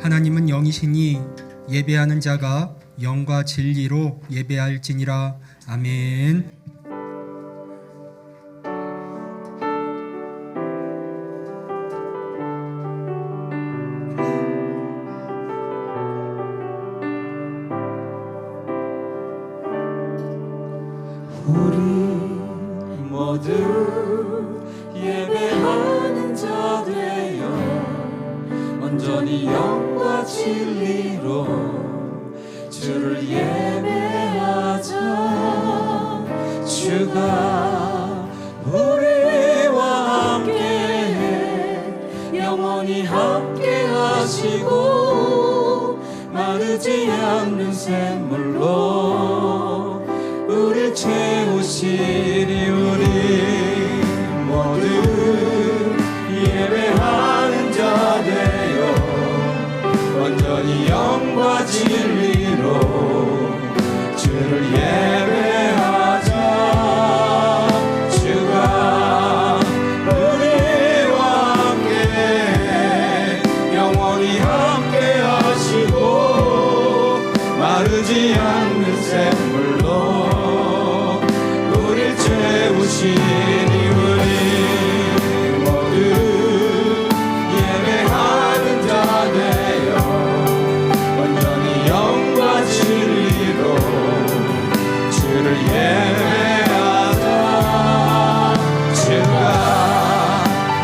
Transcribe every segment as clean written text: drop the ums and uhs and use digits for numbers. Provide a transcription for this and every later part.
하나님은 영이시니 예배하는 자가 영과 진리로 예배할지니라. 아멘. 우리 모두 예배하는 자 되어 온전히 영과 진리로 주를 예배하자. 주가 우리와 함께해 영원히 함께하시고 마르지 않는 샘물로 우릴 채우시리. 우리 모두 예배하는 자 되어 온전히 영과 진리로 주를 예배하자. 주가 우리와 함께 영원히 함께 하시고 마르지 않는 샘물로 우릴 채우시니. 우리 모두 예배하는 자 되어 온전히 영과 진리로 주를 예배하자. 주가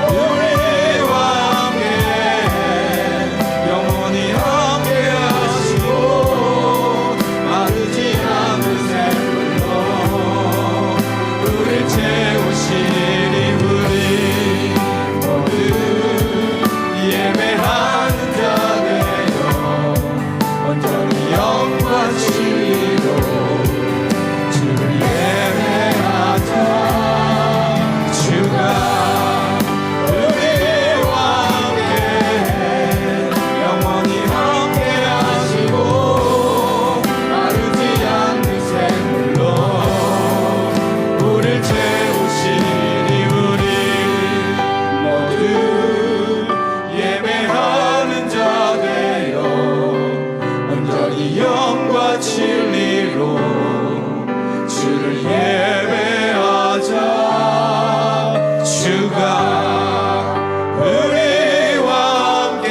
우리와 함께 영원히 함께 하시고 마르지 않는 샘물로 우릴 채우시니. 우리 모두 예배하는 자 되어 온전히 영과 진리로 주를 예배하자. 주가 우리와 함께 영원히 함께 하시고 마르지 않는 샘물로 우릴 채우시니. 우리 모두 예배하는 자 되어 온전히 영과 진리로 주를 예배하자. 주가 우리와 함께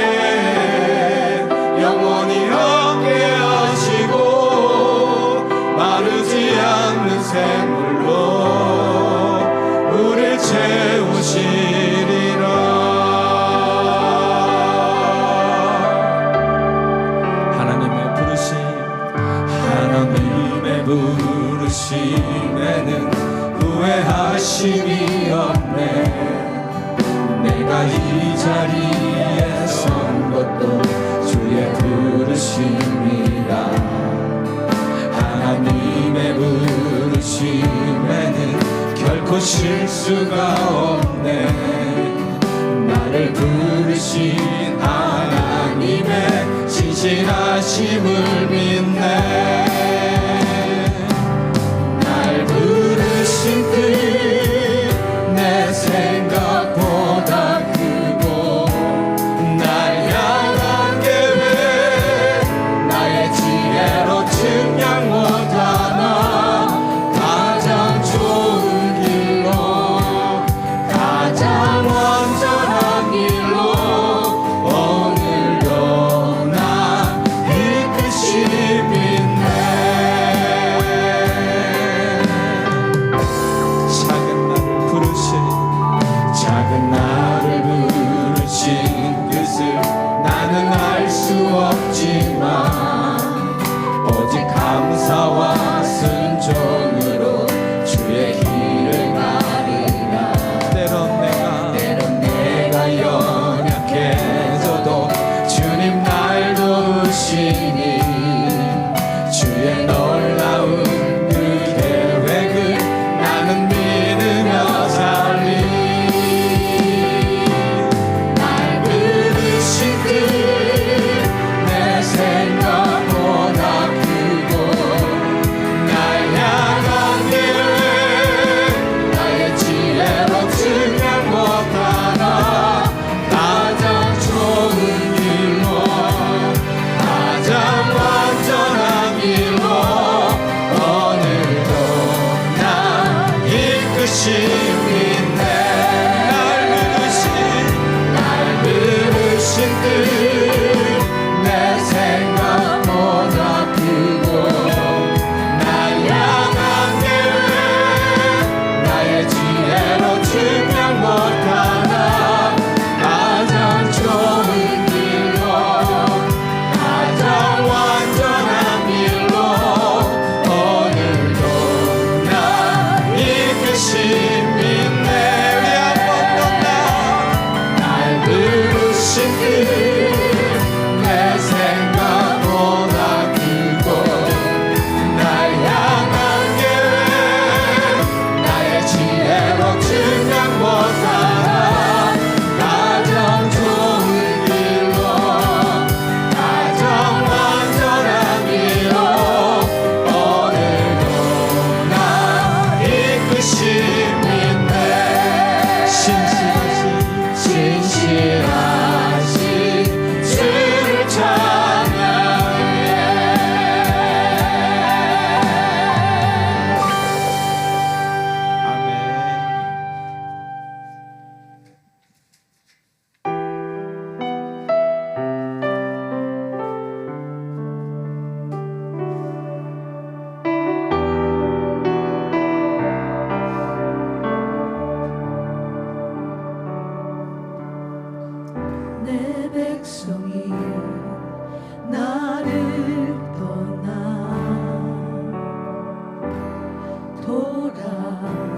영원히 함께 하시고 마르지 않는 샘물로 우릴 채우시리라. 하나님의 부르심에는 후회하심이 없네. 내가 이 자리에 선 것도 주의 부르심이라. 하나님의 부르심에는 결코 실수가 없네. 나를 부르신 하나님의 진실하심을 믿네. 날 부르신 뜻 내 생각보다 크고 날 향한 계획 나의 지혜로 측량 못하나 가장 좋은 길로 가장 완전한 길로 오늘도 난 이끄시 믿네. 작은 나를 부르신 뜻을 나는 알 수 없지만 오직 감사와 순종으로 주의 길을 가리라. 때론 내가 연약해져도 주님 날 도우시니 주의 놀라운 그 계획을 나는 믿으며 살리. 날 부르신 뜻 내 생각보다 크고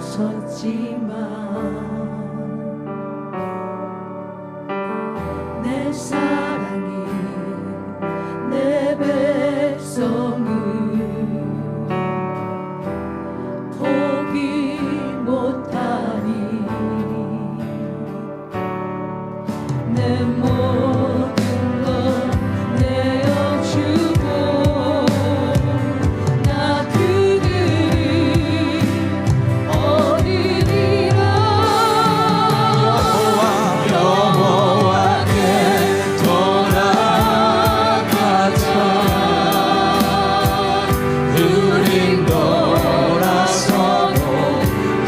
섰지만 내 사랑이 내 백성을 포기 못하니 내 모든 것 내어주고 나 그들을 얻으리라 여호와께 돌아가자 우린 돌아서도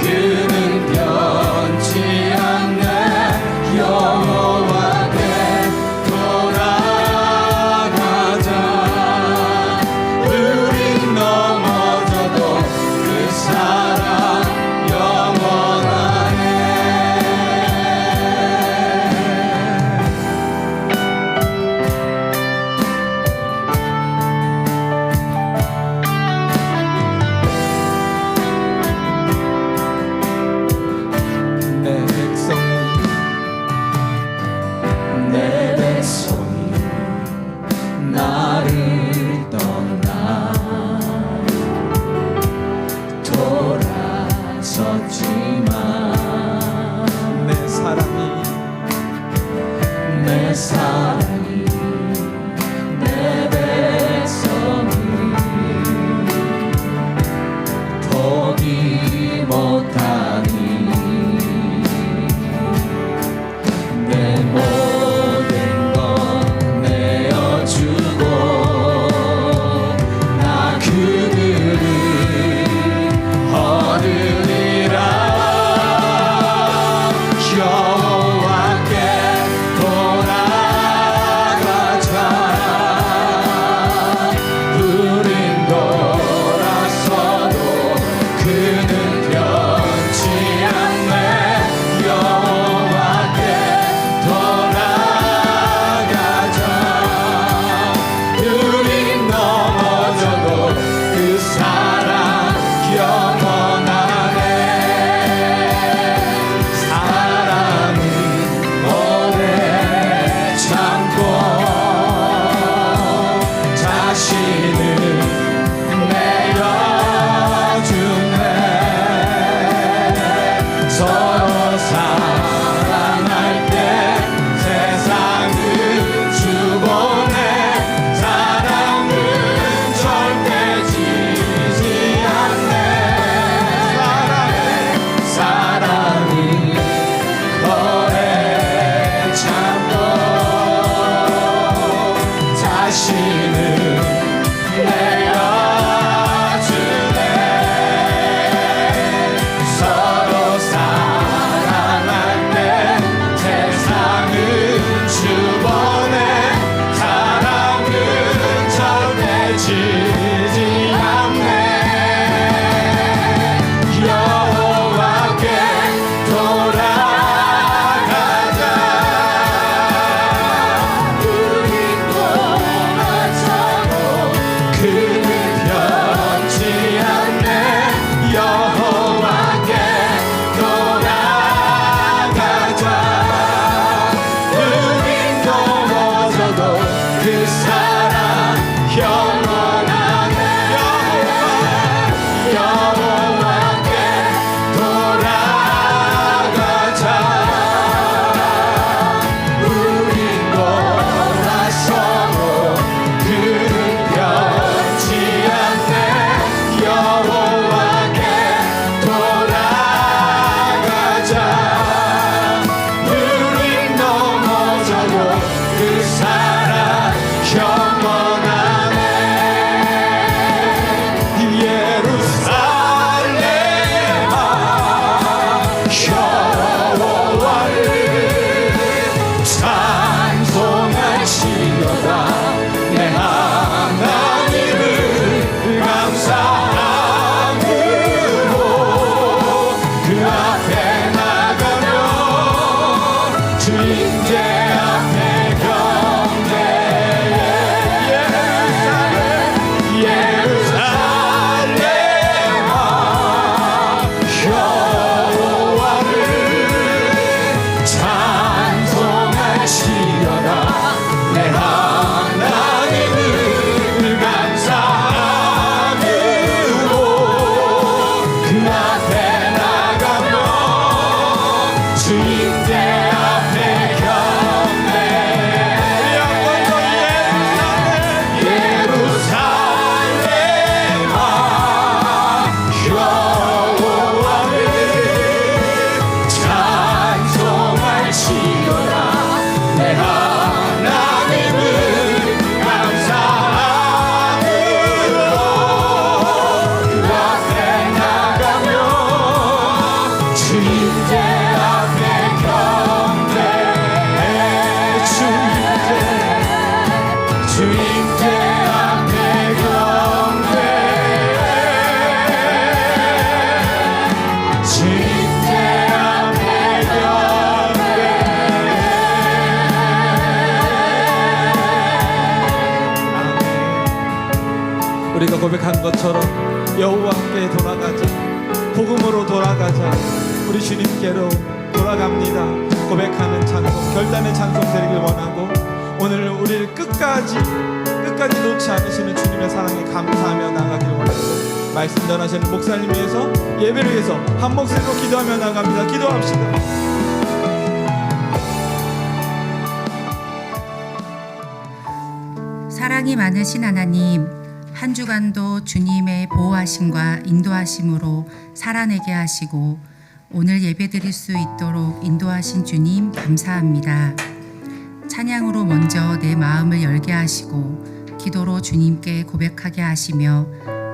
그는 변치 않네 여호와께 돌아가자 우린 넘어져도 그 사랑 영원하네 내 백성이 나를 떠나 돌아섰지만 내 사랑이 내 백성을 포기 못하니 내 모든 것 내어주고 나 그들을 얻으리라 여호와께 돌아가자 우린 돌아서도 그는 변치 않네 여호와께 돌아가자 우린 넘어져도 그 사랑 영원하네 사랑은 오래 참고 자신을 내어주네 서로 사랑할 때 세상을 주고내 사랑은 절대 지지 않네 사랑은 오래 참고 자신을 내어주네 서로 사랑할 때 세상은 주보내 사랑은 절대 지지 않네 여호와께 돌아가자 우린 돌아서도 그는 변치 않네 여호와께 돌아가자 우린 넘어져도 그 사랑 영원하네 여호와께 돌아가자 우린 돌아서도 그는 변치 않네 여호와께 돌아가자 우린 넘어져도 그 사랑 영원하네 예루살렘아 여호와를 찬송할지어다 내 하나님을 감사함으로 그 앞에 나가며 주인제 앞에 경배해 예루살렘아 주님께 앞에 경배 주님께 앞에 경배 우리가 고백한 것처럼 여호와 함께 돌아가자. 복음으로 돌아가자. 우리 주님께로 돌아갑니다. 고백하는 찬송, 결단의 찬송 드리길 원하고, 오늘 우리를 끝까지 놓지 않으시는 주님의 사랑에 감사하며 나가길 원하고, 말씀 전하시는 목사님 위해서, 예배를 위해서 한 목소리로 기도하며 나갑니다. 기도합시다. 사랑이 많으신 하나님, 한 주간도 주님의 보호하심과 인도하심으로 살아내게 하시고 오늘 예배드릴 수 있도록 인도하신 주님 감사합니다. 찬양으로 먼저 내 마음을 열게 하시고 기도로 주님께 고백하게 하시며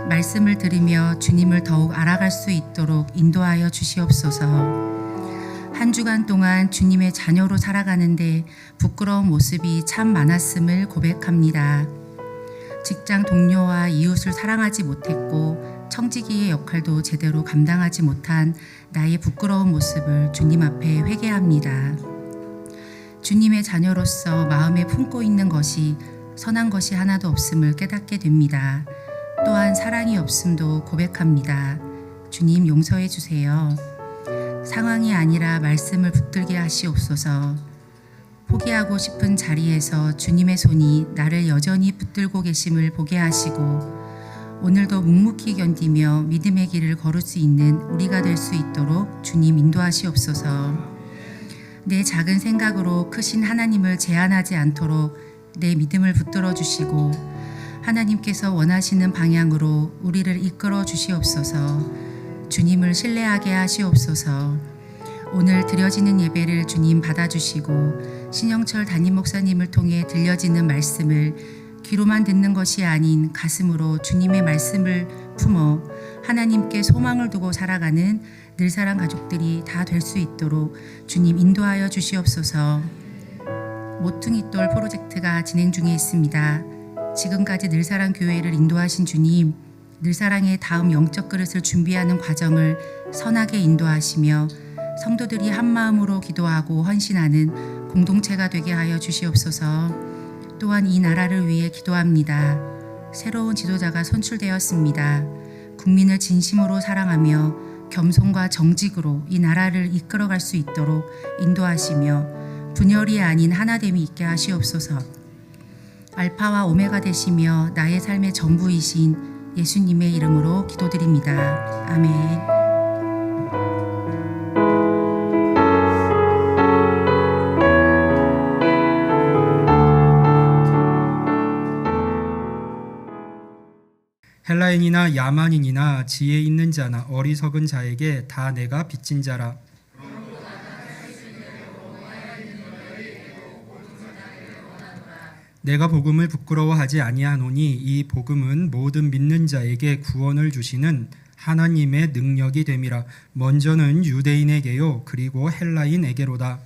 말씀을 들으며 주님을 더욱 알아갈 수 있도록 인도하여 주시옵소서. 한 주간 동안 주님의 자녀로 살아가는데 부끄러운 모습이 참 많았음을 고백합니다. 직장 동료와 이웃을 사랑하지 못했고 청지기의 역할도 제대로 감당하지 못한 나의 부끄러운 모습을 주님 앞에 회개합니다. 주님의 자녀로서 마음에 품고 있는 것이 선한 것이 하나도 없음을 깨닫게 됩니다. 또한 사랑이 없음도 고백합니다. 주님 용서해 주세요. 상황이 아니라 말씀을 붙들게 하시옵소서. 포기하고 싶은 자리에서 주님의 손이 나를 여전히 붙들고 계심을 보게 하시고 오늘도 묵묵히 견디며 믿음의 길을 걸을 수 있는 우리가 될 수 있도록 주님 인도하시옵소서. 내 작은 생각으로 크신 하나님을 제한하지 않도록 내 믿음을 붙들어 주시고 하나님께서 원하시는 방향으로 우리를 이끌어 주시옵소서. 주님을 신뢰하게 하시옵소서. 오늘 드려지는 예배를 주님 받아주시고 신영철 담임 목사님을 통해 들려지는 말씀을 귀로만 듣는 것이 아닌 가슴으로 주님의 말씀을 품어 하나님께 소망을 두고 살아가는 늘사랑 가족들이 다 될 수 있도록 주님 인도하여 주시옵소서. 모퉁이돌 프로젝트가 진행 중에 있습니다. 지금까지 늘사랑 교회를 인도하신 주님, 늘사랑의 다음 영적 그릇을 준비하는 과정을 선하게 인도하시며 성도들이 한 마음으로 기도하고 헌신하는 공동체가 되게 하여 주시옵소서. 또한 이 나라를 위해 기도합니다. 새로운 지도자가 선출되었습니다. 국민을 진심으로 사랑하며 겸손과 정직으로 이 나라를 이끌어갈 수 있도록 인도하시며 분열이 아닌 하나됨이 있게 하시옵소서. 알파와 오메가 되시며 나의 삶의 전부이신 예수님의 이름으로 기도드립니다. 아멘. 헬라인이나 야만인이나 지혜 있는 자나 어리석은 자에게 다 내가 빚진 자라. 내가 복음을 부끄러워하지 아니하노니 이 복음은 모든 믿는 자에게 구원을 주시는 하나님의 능력이 됨이라. 먼저는 유대인에게요 그리고 헬라인에게로다.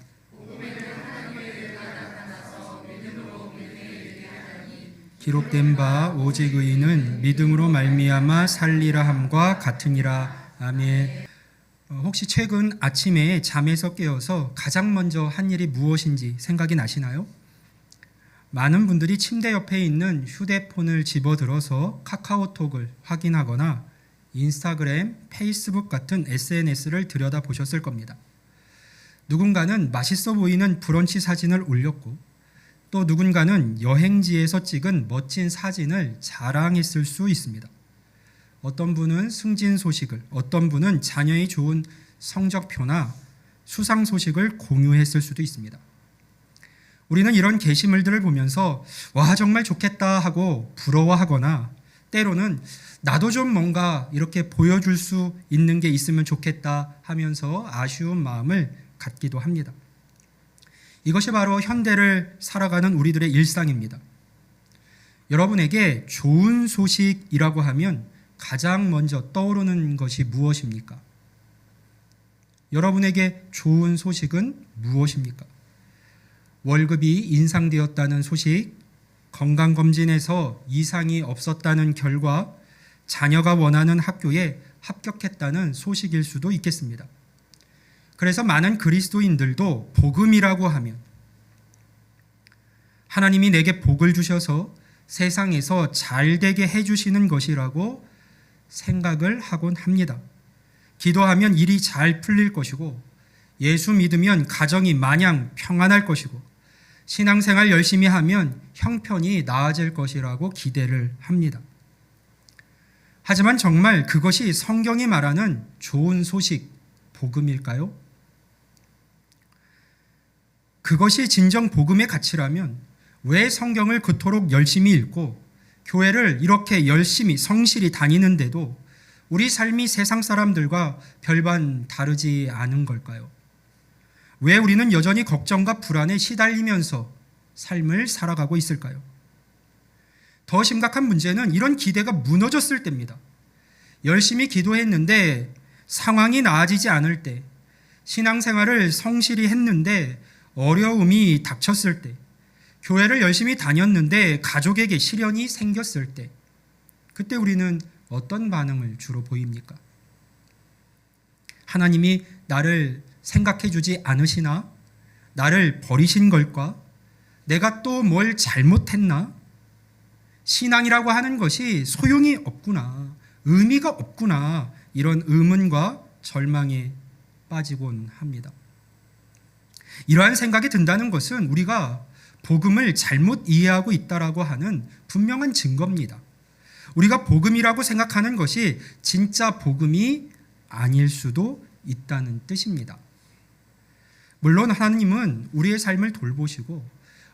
기록된 바 오직 의인은 믿음으로 말미암아 살리라 함과 같으니라. 아멘. 혹시 최근 아침에 잠에서 깨어서 가장 먼저 한 일이 무엇인지 생각이 나시나요? 많은 분들이 침대 옆에 있는 휴대폰을 집어들어서 카카오톡을 확인하거나 인스타그램, 페이스북 같은 SNS를 들여다보셨을 겁니다. 누군가는 맛있어 보이는 브런치 사진을 올렸고 또 누군가는 여행지에서 찍은 멋진 사진을 자랑했을 수 있습니다. 어떤 분은 승진 소식을, 어떤 분은 자녀의 좋은 성적표나 수상 소식을 공유했을 수도 있습니다. 우리는 이런 게시물들을 보면서 와 정말 좋겠다 하고 부러워하거나 때로는 나도 좀 뭔가 이렇게 보여줄 수 있는 게 있으면 좋겠다 하면서 아쉬운 마음을 갖기도 합니다. 이것이 바로 현대를 살아가는 우리들의 일상입니다. 여러분에게 좋은 소식이라고 하면 가장 먼저 떠오르는 것이 무엇입니까? 여러분에게 좋은 소식은 무엇입니까? 월급이 인상되었다는 소식, 건강검진에서 이상이 없었다는 결과 자녀가 원하는 학교에 합격했다는 소식일 수도 있겠습니다. 그래서 많은 그리스도인들도 복음이라고 하면 하나님이 내게 복을 주셔서 세상에서 잘되게 해주시는 것이라고 생각을 하곤 합니다. 기도하면 일이 잘 풀릴 것이고, 예수 믿으면 가정이 마냥 평안할 것이고, 신앙생활 열심히 하면 형편이 나아질 것이라고 기대를 합니다. 하지만 정말 그것이 성경이 말하는 좋은 소식, 복음일까요? 그것이 진정 복음의 가치라면 왜 성경을 그토록 열심히 읽고 교회를 이렇게 열심히 성실히 다니는데도 우리 삶이 세상 사람들과 별반 다르지 않은 걸까요? 왜 우리는 여전히 걱정과 불안에 시달리면서 삶을 살아가고 있을까요? 더 심각한 문제는 이런 기대가 무너졌을 때입니다. 열심히 기도했는데 상황이 나아지지 않을 때, 신앙생활을 성실히 했는데 어려움이 닥쳤을 때, 교회를 열심히 다녔는데 가족에게 시련이 생겼을 때, 그때 우리는 어떤 반응을 주로 보입니까? 하나님이 나를 생각해 주지 않으시나? 나를 버리신 걸까? 내가 또 뭘 잘못했나? 신앙이라고 하는 것이 소용이 없구나, 의미가 없구나, 이런 의문과 절망에 빠지곤 합니다. 이러한 생각이 든다는 것은 우리가 복음을 잘못 이해하고 있다라고 하는 분명한 증거입니다. 우리가 복음이라고 생각하는 것이 진짜 복음이 아닐 수도 있다는 뜻입니다. 물론 하나님은 우리의 삶을 돌보시고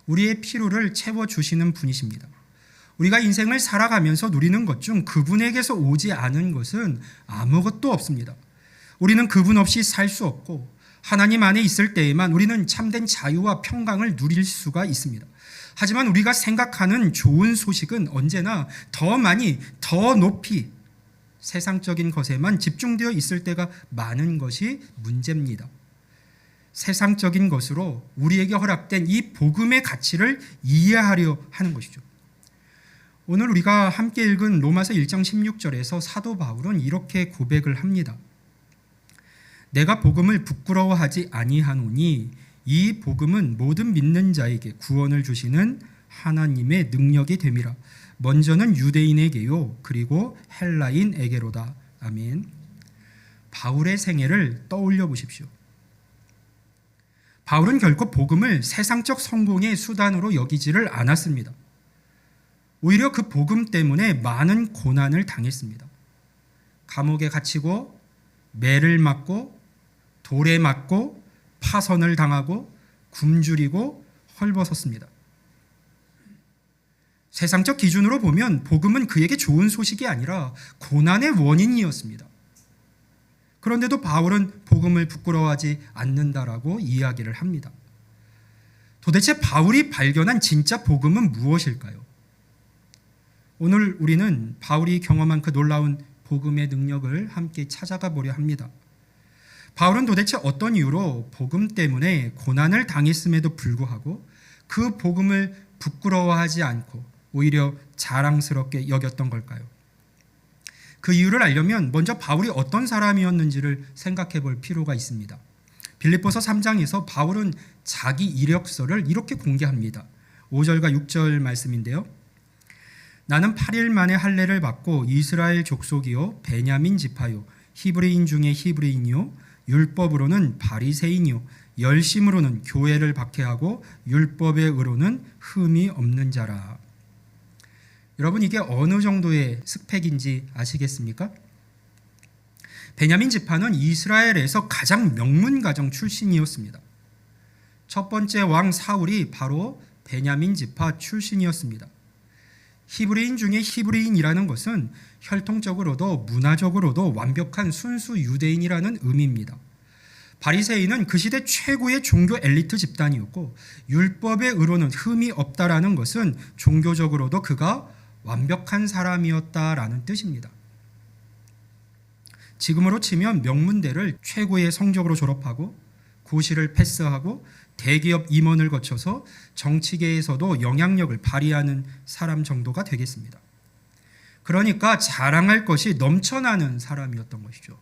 우리의 필요를 채워주시는 분이십니다. 우리가 인생을 살아가면서 누리는 것 중 그분에게서 오지 않은 것은 아무것도 없습니다. 우리는 그분 없이 살 수 없고, 하나님 안에 있을 때에만 우리는 참된 자유와 평강을 누릴 수가 있습니다. 하지만 우리가 생각하는 좋은 소식은 언제나 더 많이, 더 높이 세상적인 것에만 집중되어 있을 때가 많은 것이 문제입니다. 세상적인 것으로 우리에게 허락된 이 복음의 가치를 이해하려 하는 것이죠. 오늘 우리가 함께 읽은 로마서 1장 16절에서 사도 바울은 이렇게 고백을 합니다. 내가 복음을 부끄러워하지 아니하노니 이 복음은 모든 믿는 자에게 구원을 주시는 하나님의 능력이 됨이라. 먼저는 유대인에게요, 그리고 헬라인에게로다. 아멘. 바울의 생애를 떠올려 보십시오. 바울은 결코 복음을 세상적 성공의 수단으로 여기지를 않았습니다. 오히려 그 복음 때문에 많은 고난을 당했습니다. 감옥에 갇히고, 매를 맞고, 돌에 맞고, 파선을 당하고, 굶주리고, 헐벗었습니다. 세상적 기준으로 보면 복음은 그에게 좋은 소식이 아니라 고난의 원인이었습니다. 그런데도 바울은 복음을 부끄러워하지 않는다라고 이야기를 합니다. 도대체 바울이 발견한 진짜 복음은 무엇일까요? 오늘 우리는 바울이 경험한 그 놀라운 복음의 능력을 함께 찾아가 보려 합니다. 바울은 도대체 어떤 이유로 복음 때문에 고난을 당했음에도 불구하고 그 복음을 부끄러워하지 않고 오히려 자랑스럽게 여겼던 걸까요? 그 이유를 알려면 먼저 바울이 어떤 사람이었는지를 생각해 볼 필요가 있습니다. 빌립보서 3장에서 바울은 자기 이력서를 이렇게 공개합니다. 5절과 6절 말씀인데요. 나는 8일 만에 할례를 받고 이스라엘 족속이요 베냐민 지파요 히브리인 중에 히브리인이요 율법으로는 바리새인이요 열심으로는 교회를 박해하고 율법의 의로는 흠이 없는 자라. 여러분, 이게 어느 정도의 스펙인지 아시겠습니까? 베냐민 지파는 이스라엘에서 가장 명문 가정 출신이었습니다. 첫 번째 왕 사울이 바로 베냐민 지파 출신이었습니다. 히브리인 중에 히브리인이라는 것은 혈통적으로도 문화적으로도 완벽한 순수 유대인이라는 의미입니다. 바리새인은 그 시대 최고의 종교 엘리트 집단이었고, 율법의 의로는 흠이 없다라는 것은 종교적으로도 그가 완벽한 사람이었다라는 뜻입니다. 지금으로 치면 명문대를 최고의 성적으로 졸업하고 고시를 패스하고 대기업 임원을 거쳐서 정치계에서도 영향력을 발휘하는 사람 정도가 되겠습니다. 그러니까 자랑할 것이 넘쳐나는 사람이었던 것이죠.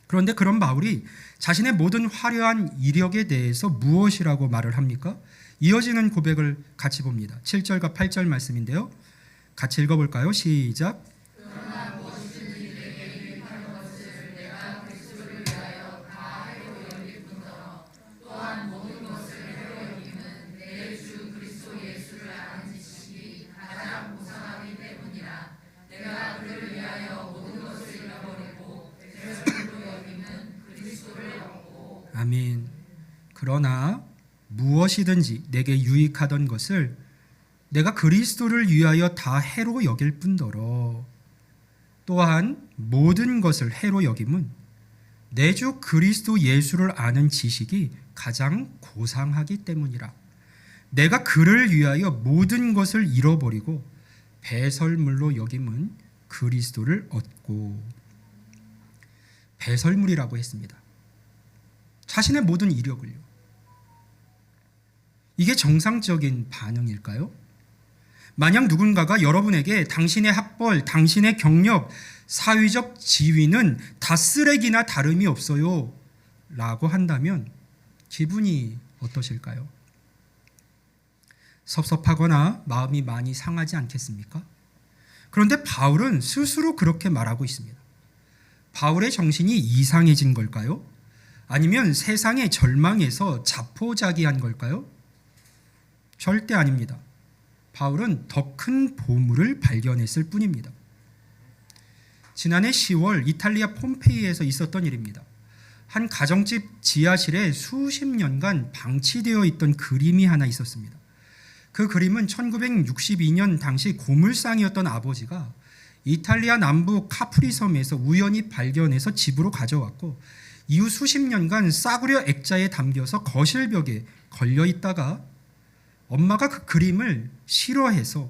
그런데 그런 바울이 자신의 모든 화려한 이력에 대해서 무엇이라고 말을 합니까? 이어지는 고백을 같이 봅니다. 7절과 8절 말씀인데요. 같이 읽어볼까요? 시작. 아멘. 그러나 무엇이든지 내게 유익하던 것을 내가 그리스도를 위하여 다 해로 여길 뿐더러 또한 모든 것을 해로 여김은 내 주 그리스도 예수를 아는 지식이 가장 고상하기 때문이라. 내가 그를 위하여 모든 것을 잃어버리고 배설물로 여김은 그리스도를 얻고. 배설물이라고 했습니다. 자신의 모든 이력을요. 이게 정상적인 반응일까요? 만약 누군가가 여러분에게 당신의 학벌, 당신의 경력, 사회적 지위는 다 쓰레기나 다름이 없어요 라고 한다면 기분이 어떠실까요? 섭섭하거나 마음이 많이 상하지 않겠습니까? 그런데 바울은 스스로 그렇게 말하고 있습니다. 바울의 정신이 이상해진 걸까요? 아니면 세상의 절망에서 자포자기한 걸까요? 절대 아닙니다. 바울은 더 큰 보물을 발견했을 뿐입니다. 지난해 10월 이탈리아 폼페이에서 있었던 일입니다. 한 가정집 지하실에 수십 년간 방치되어 있던 그림이 하나 있었습니다. 그 그림은 1962년 당시 고물상이었던 아버지가 이탈리아 남부 카프리 섬에서 우연히 발견해서 집으로 가져왔고 이후 수십 년간 싸구려 액자에 담겨서 거실벽에 걸려 있다가 엄마가 그 그림을 싫어해서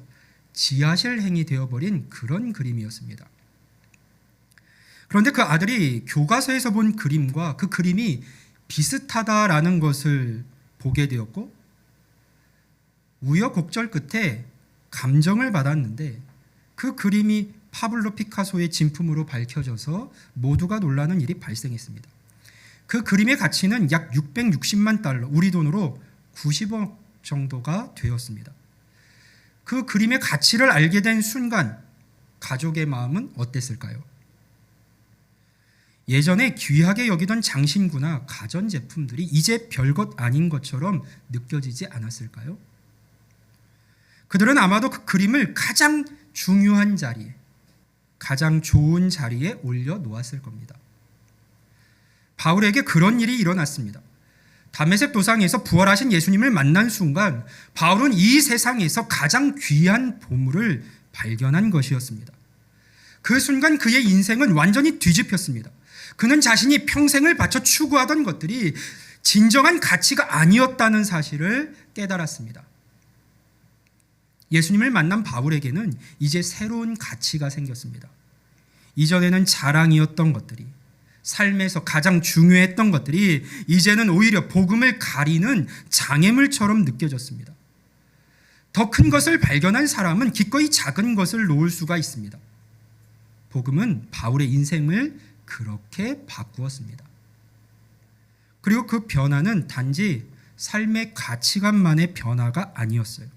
지하실행이 되어버린 그런 그림이었습니다. 그런데 그 아들이 교과서에서 본 그림과 그 그림이 비슷하다라는 것을 보게 되었고 우여곡절 끝에 감정을 받았는데 그 그림이 파블로 피카소의 진품으로 밝혀져서 모두가 놀라는 일이 발생했습니다. 그 그림의 가치는 약 660만 달러, 우리 돈으로 90억 정도가 되었습니다. 그 그림의 가치를 알게 된 순간 가족의 마음은 어땠을까요? 예전에 귀하게 여기던 장신구나 가전제품들이 이제 별것 아닌 것처럼 느껴지지 않았을까요? 그들은 아마도 그 그림을 가장 중요한 자리에, 가장 좋은 자리에 올려놓았을 겁니다. 바울에게 그런 일이 일어났습니다. 다메섹 도상에서 부활하신 예수님을 만난 순간 바울은 이 세상에서 가장 귀한 보물을 발견한 것이었습니다. 그 순간 그의 인생은 완전히 뒤집혔습니다. 그는 자신이 평생을 바쳐 추구하던 것들이 진정한 가치가 아니었다는 사실을 깨달았습니다. 예수님을 만난 바울에게는 이제 새로운 가치가 생겼습니다. 이전에는 자랑이었던 것들이, 삶에서 가장 중요했던 것들이 이제는 오히려 복음을 가리는 장애물처럼 느껴졌습니다. 더 큰 것을 발견한 사람은 기꺼이 작은 것을 놓을 수가 있습니다. 복음은 바울의 인생을 그렇게 바꾸었습니다. 그리고 그 변화는 단지 삶의 가치관만의 변화가 아니었어요.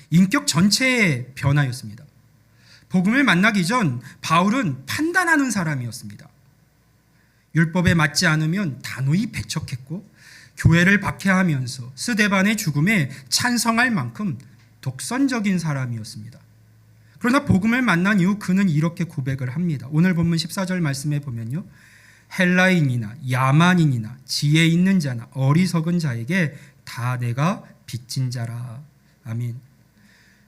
인격 전체의 변화였습니다. 복음을 만나기 전 바울은 판단하는 사람이었습니다. 율법에 맞지 않으면 단호히 배척했고 교회를 박해하면서 스데반의 죽음에 찬성할 만큼 독선적인 사람이었습니다. 그러나 복음을 만난 이후 그는 이렇게 고백을 합니다. 오늘 본문 14절 말씀에 보면요. 헬라인이나 야만인이나 지혜 있는 자나 어리석은 자에게 다 내가 빚진 자라. 아멘.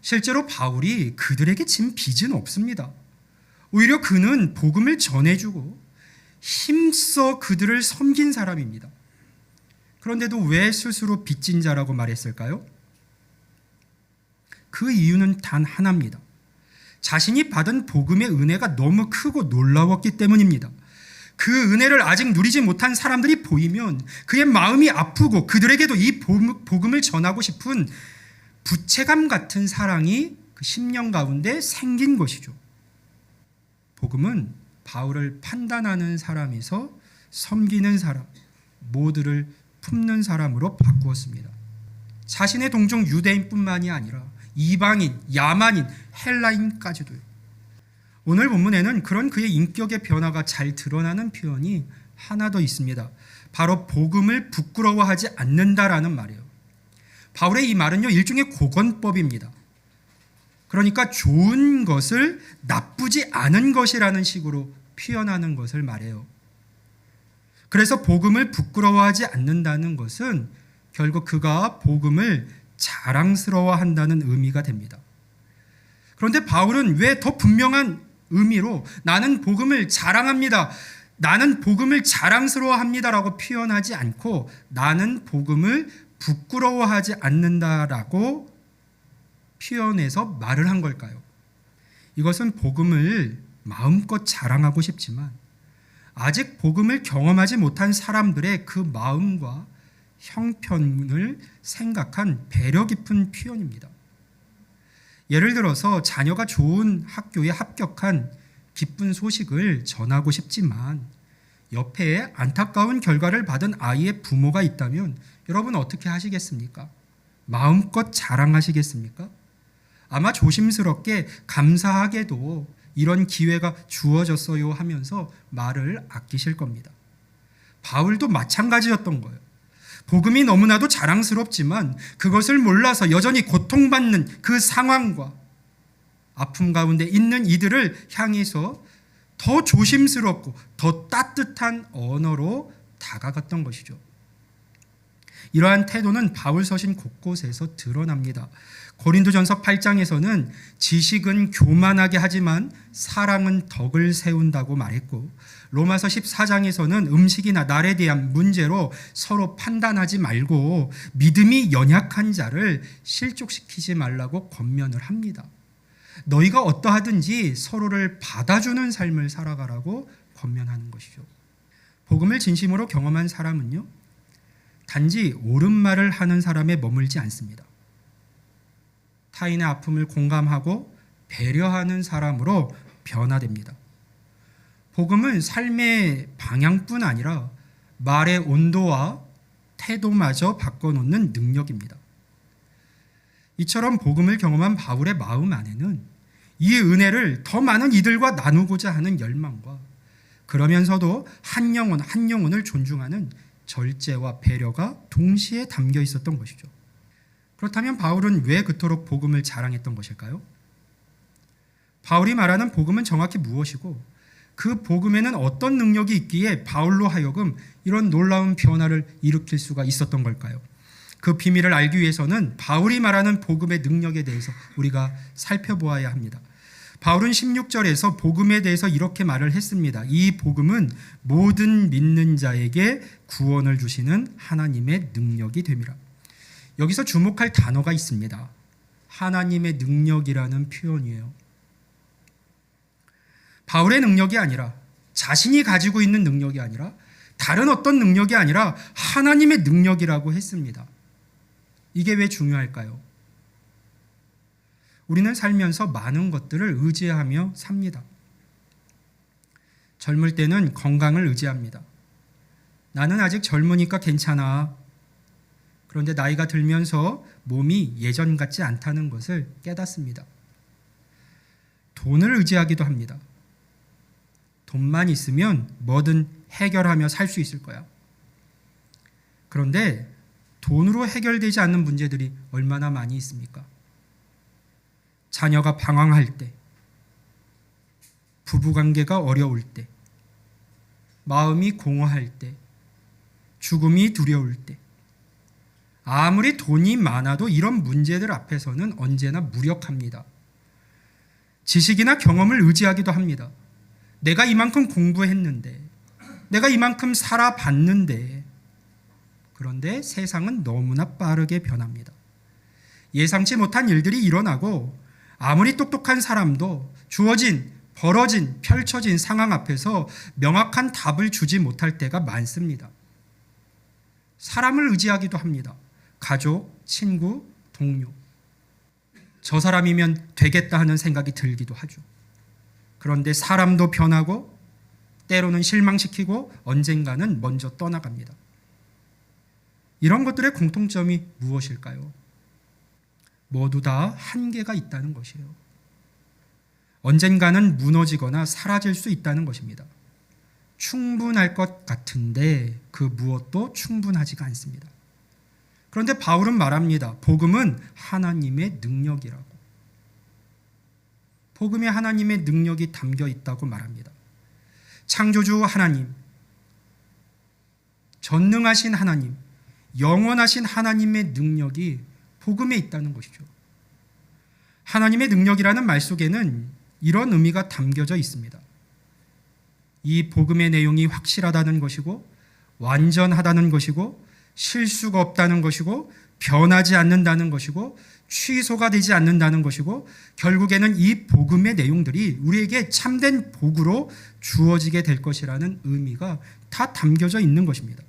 실제로 바울이 그들에게 진 빚은 없습니다. 오히려 그는 복음을 전해주고 힘써 그들을 섬긴 사람입니다. 그런데도 왜 스스로 빚진 자라고 말했을까요? 그 이유는 단 하나입니다. 자신이 받은 복음의 은혜가 너무 크고 놀라웠기 때문입니다. 그 은혜를 아직 누리지 못한 사람들이 보이면 그의 마음이 아프고 그들에게도 이 복음을 전하고 싶은 부채감 같은 사랑이 그 심령 가운데 생긴 것이죠. 복음은 바울을 판단하는 사람에서 섬기는 사람, 모두를 품는 사람으로 바꾸었습니다. 자신의 동족 유대인뿐만이 아니라 이방인, 야만인, 헬라인까지도요. 오늘 본문에는 그런 그의 인격의 변화가 잘 드러나는 표현이 하나 더 있습니다. 바로 복음을 부끄러워하지 않는다라는 말이에요. 바울의 이 말은요, 일종의 고건법입니다. 그러니까 좋은 것을 나쁘지 않은 것이라는 식으로 표현하는 것을 말해요. 그래서 복음을 부끄러워하지 않는다는 것은 결국 그가 복음을 자랑스러워한다는 의미가 됩니다. 그런데 바울은 왜 더 분명한 의미로 나는 복음을 자랑합니다, 나는 복음을 자랑스러워합니다라고 표현하지 않고 나는 복음을 부끄러워하지 않는다라고 표현해서 말을 한 걸까요? 이것은 복음을 마음껏 자랑하고 싶지만 아직 복음을 경험하지 못한 사람들의 그 마음과 형편을 생각한 배려 깊은 표현입니다. 예를 들어서 자녀가 좋은 학교에 합격한 기쁜 소식을 전하고 싶지만 옆에 안타까운 결과를 받은 아이의 부모가 있다면 여러분 어떻게 하시겠습니까? 마음껏 자랑하시겠습니까? 아마 조심스럽게 감사하게도 이런 기회가 주어졌어요 하면서 말을 아끼실 겁니다. 바울도 마찬가지였던 거예요. 복음이 너무나도 자랑스럽지만 그것을 몰라서 여전히 고통받는 그 상황과 아픔 가운데 있는 이들을 향해서 더 조심스럽고 더 따뜻한 언어로 다가갔던 것이죠. 이러한 태도는 바울 서신 곳곳에서 드러납니다. 고린도전서 8장에서는 지식은 교만하게 하지만 사랑은 덕을 세운다고 말했고, 로마서 14장에서는 음식이나 날에 대한 문제로 서로 판단하지 말고 믿음이 연약한 자를 실족시키지 말라고 권면을 합니다. 너희가 어떠하든지 서로를 받아주는 삶을 살아가라고 권면하는 것이죠. 복음을 진심으로 경험한 사람은요, 단지 옳은 말을 하는 사람에 머물지 않습니다. 타인의 아픔을 공감하고 배려하는 사람으로 변화됩니다. 복음은 삶의 방향뿐 아니라 말의 온도와 태도마저 바꿔놓는 능력입니다. 이처럼 복음을 경험한 바울의 마음 안에는 이 은혜를 더 많은 이들과 나누고자 하는 열망과 그러면서도 한 영혼 한 영혼을 존중하는 절제와 배려가 동시에 담겨 있었던 것이죠. 그렇다면 바울은 왜 그토록 복음을 자랑했던 것일까요? 바울이 말하는 복음은 정확히 무엇이고 그 복음에는 어떤 능력이 있기에 바울로 하여금 이런 놀라운 변화를 일으킬 수가 있었던 걸까요? 그 비밀을 알기 위해서는 바울이 말하는 복음의 능력에 대해서 우리가 살펴보아야 합니다. 바울은 16절에서 복음에 대해서 이렇게 말을 했습니다. 이 복음은 모든 믿는 자에게 구원을 주시는 하나님의 능력이 됨이라. 여기서 주목할 단어가 있습니다. 하나님의 능력이라는 표현이에요. 바울의 능력이 아니라, 자신이 가지고 있는 능력이 아니라, 다른 어떤 능력이 아니라 하나님의 능력이라고 했습니다. 이게 왜 중요할까요? 우리는 살면서 많은 것들을 의지하며 삽니다. 젊을 때는 건강을 의지합니다. 나는 아직 젊으니까 괜찮아. 그런데 나이가 들면서 몸이 예전 같지 않다는 것을 깨닫습니다. 돈을 의지하기도 합니다. 돈만 있으면 뭐든 해결하며 살 수 있을 거야. 그런데 돈으로 해결되지 않는 문제들이 얼마나 많이 있습니까? 자녀가 방황할 때, 부부관계가 어려울 때, 마음이 공허할 때, 죽음이 두려울 때, 아무리 돈이 많아도 이런 문제들 앞에서는 언제나 무력합니다. 지식이나 경험을 의지하기도 합니다. 내가 이만큼 공부했는데, 내가 이만큼 살아봤는데, 그런데 세상은 너무나 빠르게 변합니다. 예상치 못한 일들이 일어나고 아무리 똑똑한 사람도 주어진 펼쳐진 상황 앞에서 명확한 답을 주지 못할 때가 많습니다. 사람을 의지하기도 합니다. 가족, 친구, 동료. 저 사람이면 되겠다 하는 생각이 들기도 하죠. 그런데 사람도 변하고 때로는 실망시키고 언젠가는 먼저 떠나갑니다. 이런 것들의 공통점이 무엇일까요? 모두 다 한계가 있다는 것이에요. 언젠가는 무너지거나 사라질 수 있다는 것입니다. 충분할 것 같은데 그 무엇도 충분하지가 않습니다. 그런데 바울은 말합니다. 복음은 하나님의 능력이라고. 복음에 하나님의 능력이 담겨 있다고 말합니다. 창조주 하나님, 전능하신 하나님, 영원하신 하나님의 능력이 복음에 있다는 것이죠. 하나님의 능력이라는 말 속에는 이런 의미가 담겨져 있습니다. 이 복음의 내용이 확실하다는 것이고 완전하다는 것이고 실수가 없다는 것이고 변하지 않는다는 것이고 취소가 되지 않는다는 것이고 결국에는 이 복음의 내용들이 우리에게 참된 복으로 주어지게 될 것이라는 의미가 다 담겨져 있는 것입니다.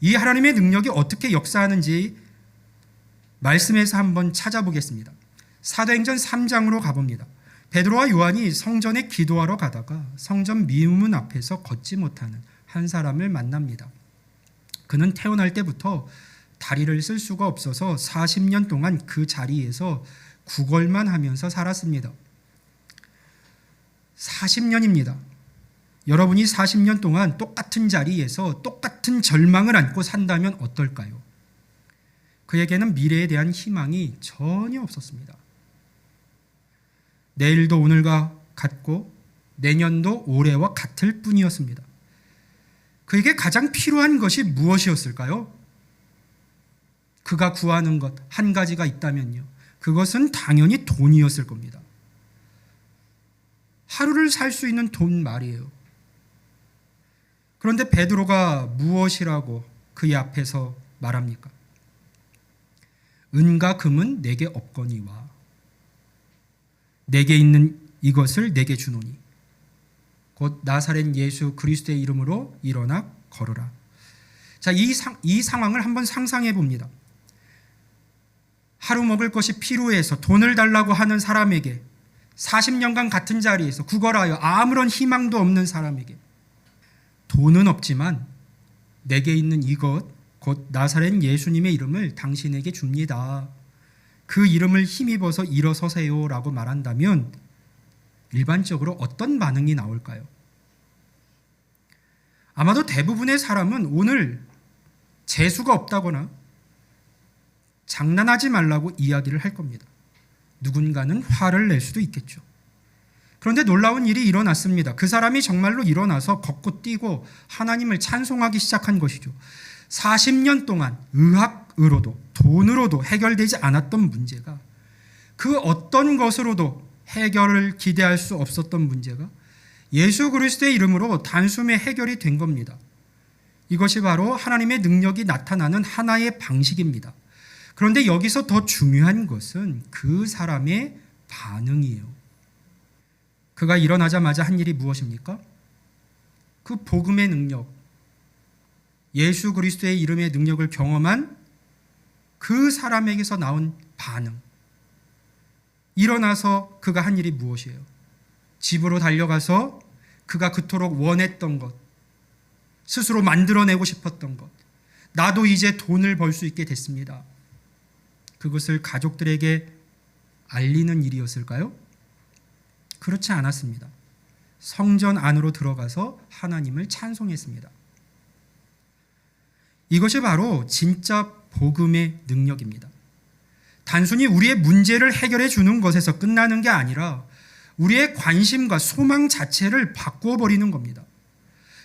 이 하나님의 능력이 어떻게 역사하는지 말씀에서 한번 찾아보겠습니다. 사도행전 3장으로 가봅니다. 베드로와 요한이 성전에 기도하러 가다가 성전 미문 앞에서 걷지 못하는 한 사람을 만납니다. 그는 태어날 때부터 다리를 쓸 수가 없어서 40년 동안 그 자리에서 구걸만 하면서 살았습니다. 40년입니다. 여러분이 40년 동안 똑같은 자리에서 똑같은 절망을 안고 산다면 어떨까요? 그에게는 미래에 대한 희망이 전혀 없었습니다. 내일도 오늘과 같고 내년도 올해와 같을 뿐이었습니다. 그에게 가장 필요한 것이 무엇이었을까요? 그가 구하는 것 한 가지가 있다면요. 그것은 당연히 돈이었을 겁니다. 하루를 살 수 있는 돈 말이에요. 그런데 베드로가 무엇이라고 그의 앞에서 말합니까? 은과 금은 내게 없거니와 내게 있는 이것을 내게 주노니 곧 나사렛 예수 그리스도의 이름으로 일어나 걸어라. 자, 이 상황을 한번 상상해 봅니다. 하루 먹을 것이 필요해서 돈을 달라고 하는 사람에게 40년간 같은 자리에서 구걸하여 아무런 희망도 없는 사람에게 돈은 없지만 내게 있는 이것 곧 나사렛 예수님의 이름을 당신에게 줍니다. 그 이름을 힘입어서 일어서세요 라고 말한다면 일반적으로 어떤 반응이 나올까요? 아마도 대부분의 사람은 오늘 재수가 없다거나 장난하지 말라고 이야기를 할 겁니다. 누군가는 화를 낼 수도 있겠죠. 그런데 놀라운 일이 일어났습니다. 그 사람이 정말로 일어나서 걷고 뛰고 하나님을 찬송하기 시작한 것이죠. 40년 동안 의학으로도 돈으로도 해결되지 않았던 문제가 그 어떤 것으로도 해결을 기대할 수 없었던 문제가 예수 그리스도의 이름으로 단숨에 해결이 된 겁니다. 이것이 바로 하나님의 능력이 나타나는 하나의 방식입니다. 그런데 여기서 더 중요한 것은 그 사람의 반응이에요. 그가 일어나자마자 한 일이 무엇입니까? 그 복음의 능력, 예수 그리스도의 이름의 능력을 경험한 그 사람에게서 나온 반응. 일어나서 그가 한 일이 무엇이에요? 집으로 달려가서 그가 그토록 원했던 것, 스스로 만들어내고 싶었던 것, 나도 이제 돈을 벌 수 있게 됐습니다. 그것을 가족들에게 알리는 일이었을까요? 그렇지 않았습니다. 성전 안으로 들어가서 하나님을 찬송했습니다. 이것이 바로 진짜 복음의 능력입니다. 단순히 우리의 문제를 해결해 주는 것에서 끝나는 게 아니라 우리의 관심과 소망 자체를 바꾸어 버리는 겁니다.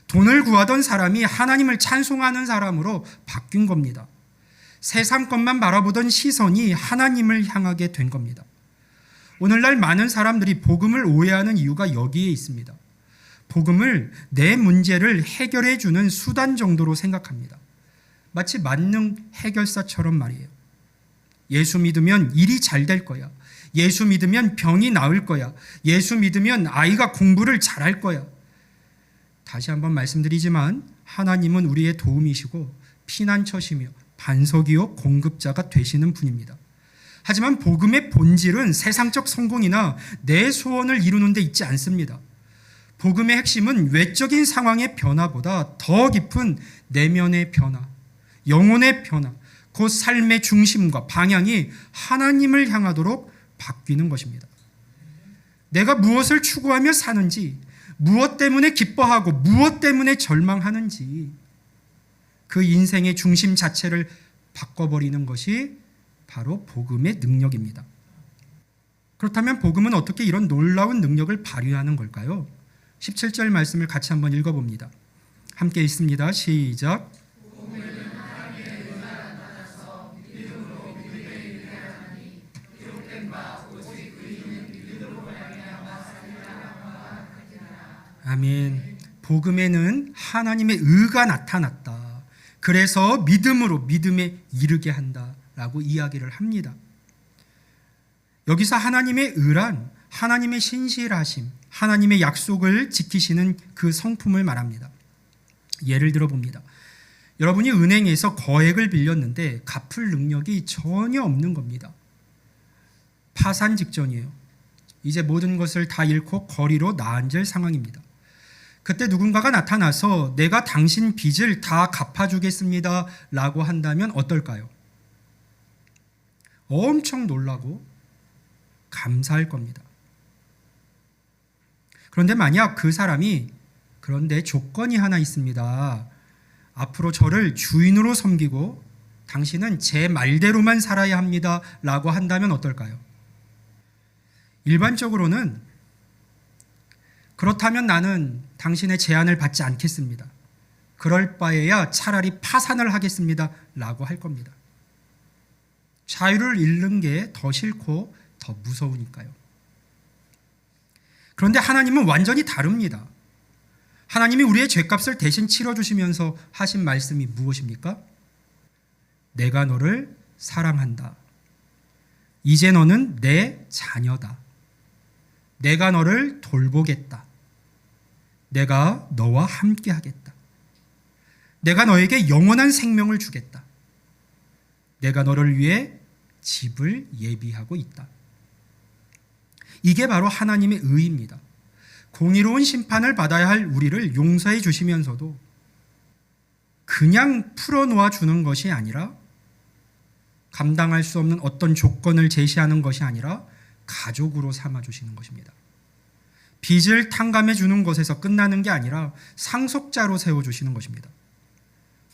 돈을 구하던 사람이 하나님을 찬송하는 사람으로 바뀐 겁니다. 세상 것만 바라보던 시선이 하나님을 향하게 된 겁니다. 오늘날 많은 사람들이 복음을 오해하는 이유가 여기에 있습니다. 복음을 내 문제를 해결해 주는 수단 정도로 생각합니다. 마치 만능 해결사처럼 말이에요. 예수 믿으면 일이 잘 될 거야. 예수 믿으면 병이 나을 거야. 예수 믿으면 아이가 공부를 잘할 거야. 다시 한번 말씀드리지만 하나님은 우리의 도움이시고 피난처시며 반석이요 공급자가 되시는 분입니다. 하지만 복음의 본질은 세상적 성공이나 내 소원을 이루는 데 있지 않습니다. 복음의 핵심은 외적인 상황의 변화보다 더 깊은 내면의 변화, 영혼의 변화, 곧 삶의 중심과 방향이 하나님을 향하도록 바뀌는 것입니다. 내가 무엇을 추구하며 사는지, 무엇 때문에 기뻐하고 무엇 때문에 절망하는지 그 인생의 중심 자체를 바꿔버리는 것이 바로 복음의 능력입니다. 그렇다면 복음은 어떻게 이런 놀라운 능력을 발휘하는 걸까요? 17절 말씀을 같이 한번 읽어봅니다. 함께 읽습니다. 시작. 아멘. 복음에는 하나님의 의가 나타났다. 그래서 믿음으로 믿음에 이르게 한다라고 이야기를 합니다. 여기서 하나님의 의란 하나님의 신실하심, 하나님의 약속을 지키시는 그 성품을 말합니다. 예를 들어 봅니다. 여러분이 은행에서 거액을 빌렸는데 갚을 능력이 전혀 없는 겁니다. 파산 직전이에요. 이제 모든 것을 다 잃고 거리로 나앉을 상황입니다. 그때 누군가가 나타나서 내가 당신 빚을 다 갚아주겠습니다 라고 한다면 어떨까요? 엄청 놀라고 감사할 겁니다. 그런데 만약 그 사람이 그런데 조건이 하나 있습니다. 앞으로 저를 주인으로 섬기고 당신은 제 말대로만 살아야 합니다 라고 한다면 어떨까요? 일반적으로는 그렇다면 나는 당신의 제안을 받지 않겠습니다. 그럴 바에야 차라리 파산을 하겠습니다 라고 할 겁니다. 자유를 잃는 게 더 싫고 더 무서우니까요. 그런데 하나님은 완전히 다릅니다. 하나님이 우리의 죄값을 대신 치러주시면서 하신 말씀이 무엇입니까? 내가 너를 사랑한다. 이제 너는 내 자녀다. 내가 너를 돌보겠다. 내가 너와 함께 하겠다. 내가 너에게 영원한 생명을 주겠다. 내가 너를 위해 집을 예비하고 있다. 이게 바로 하나님의 의입니다. 공의로운 심판을 받아야 할 우리를 용서해 주시면서도 그냥 풀어놓아 주는 것이 아니라 감당할 수 없는 어떤 조건을 제시하는 것이 아니라 가족으로 삼아 주시는 것입니다. 빚을 탕감해 주는 것에서 끝나는 게 아니라 상속자로 세워 주시는 것입니다.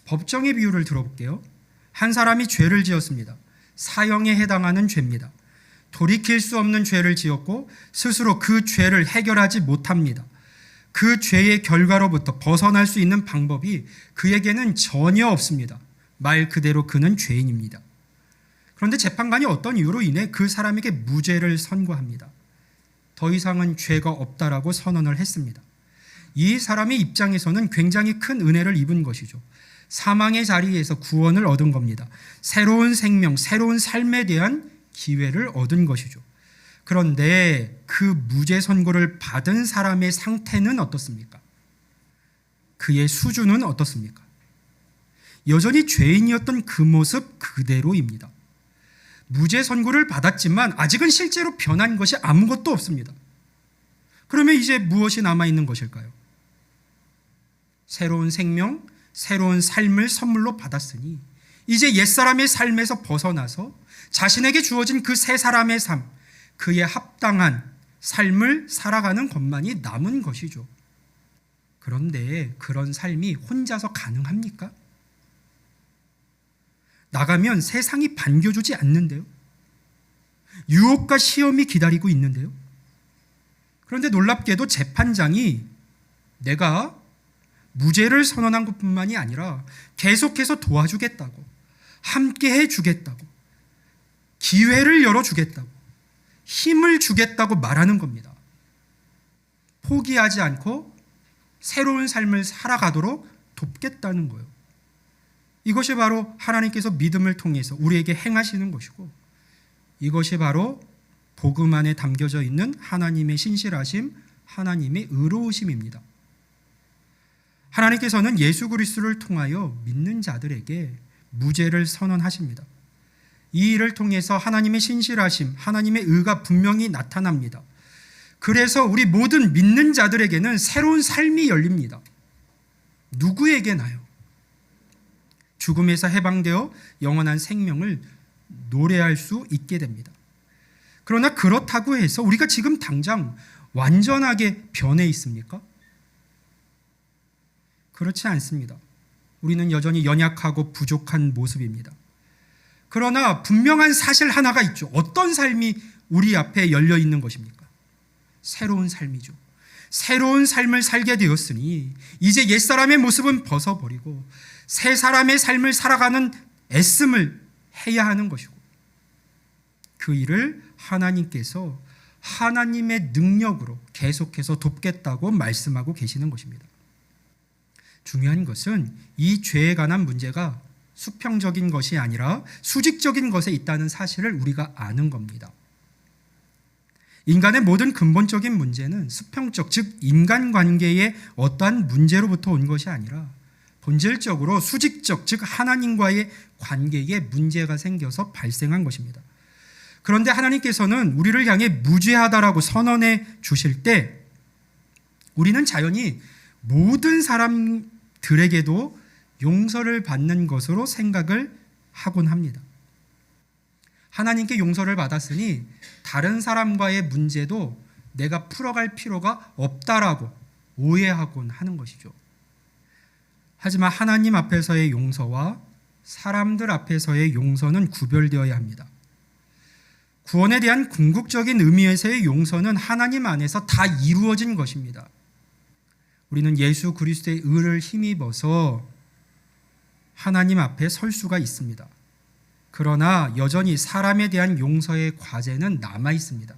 법정의 비유를 들어볼게요. 한 사람이 죄를 지었습니다. 사형에 해당하는 죄입니다. 돌이킬 수 없는 죄를 지었고 스스로 그 죄를 해결하지 못합니다. 그 죄의 결과로부터 벗어날 수 있는 방법이 그에게는 전혀 없습니다. 말 그대로 그는 죄인입니다. 그런데 재판관이 어떤 이유로 인해 그 사람에게 무죄를 선고합니다. 더 이상은 죄가 없다라고 선언을 했습니다. 이 사람의 입장에서는 굉장히 큰 은혜를 입은 것이죠. 사망의 자리에서 구원을 얻은 겁니다. 새로운 생명, 새로운 삶에 대한 기회를 얻은 것이죠. 그런데 그 무죄 선고를 받은 사람의 상태는 어떻습니까? 그의 수준은 어떻습니까? 여전히 죄인이었던 그 모습 그대로입니다. 무죄 선고를 받았지만 아직은 실제로 변한 것이 아무것도 없습니다. 그러면 이제 무엇이 남아있는 것일까요? 새로운 생명, 새로운 삶을 선물로 받았으니 이제 옛사람의 삶에서 벗어나서 자신에게 주어진 그 새 사람의 삶, 그에 합당한 삶을 살아가는 것만이 남은 것이죠. 그런데 그런 삶이 혼자서 가능합니까? 나가면 세상이 반겨주지 않는데요. 유혹과 시험이 기다리고 있는데요. 그런데 놀랍게도 재판장이 내가 무죄를 선언한 것뿐만이 아니라 계속해서 도와주겠다고, 함께 해주겠다고, 기회를 열어주겠다고, 힘을 주겠다고 말하는 겁니다. 포기하지 않고 새로운 삶을 살아가도록 돕겠다는 거예요. 이것이 바로 하나님께서 믿음을 통해서 우리에게 행하시는 것이고 이것이 바로 복음 안에 담겨져 있는 하나님의 신실하심, 하나님의 의로우심입니다. 하나님께서는 예수 그리스도를 통하여 믿는 자들에게 무죄를 선언하십니다. 이 일을 통해서 하나님의 신실하심, 하나님의 의가 분명히 나타납니다. 그래서 우리 모든 믿는 자들에게는 새로운 삶이 열립니다. 누구에게나요? 죽음에서 해방되어 영원한 생명을 노래할 수 있게 됩니다. 그러나 그렇다고 해서 우리가 지금 당장 완전하게 변해 있습니까? 그렇지 않습니다. 우리는 여전히 연약하고 부족한 모습입니다. 그러나 분명한 사실 하나가 있죠. 어떤 삶이 우리 앞에 열려 있는 것입니까? 새로운 삶이죠. 새로운 삶을 살게 되었으니 이제 옛사람의 모습은 벗어버리고 새 사람의 삶을 살아가는 애씀을 해야 하는 것이고, 그 일을 하나님께서 하나님의 능력으로 계속해서 돕겠다고 말씀하고 계시는 것입니다. 중요한 것은 이 죄에 관한 문제가 수평적인 것이 아니라 수직적인 것에 있다는 사실을 우리가 아는 겁니다. 인간의 모든 근본적인 문제는 수평적, 즉 인간관계의 어떠한 문제로부터 온 것이 아니라 본질적으로 수직적, 즉 하나님과의 관계에 문제가 생겨서 발생한 것입니다. 그런데 하나님께서는 우리를 향해 무죄하다라고 선언해 주실 때 우리는 자연히 모든 사람들에게도 용서를 받는 것으로 생각을 하곤 합니다. 하나님께 용서를 받았으니 다른 사람과의 문제도 내가 풀어갈 필요가 없다라고 오해하곤 하는 것이죠. 하지만 하나님 앞에서의 용서와 사람들 앞에서의 용서는 구별되어야 합니다. 구원에 대한 궁극적인 의미에서의 용서는 하나님 안에서 다 이루어진 것입니다. 우리는 예수 그리스도의 의를 힘입어서 하나님 앞에 설 수가 있습니다. 그러나 여전히 사람에 대한 용서의 과제는 남아 있습니다.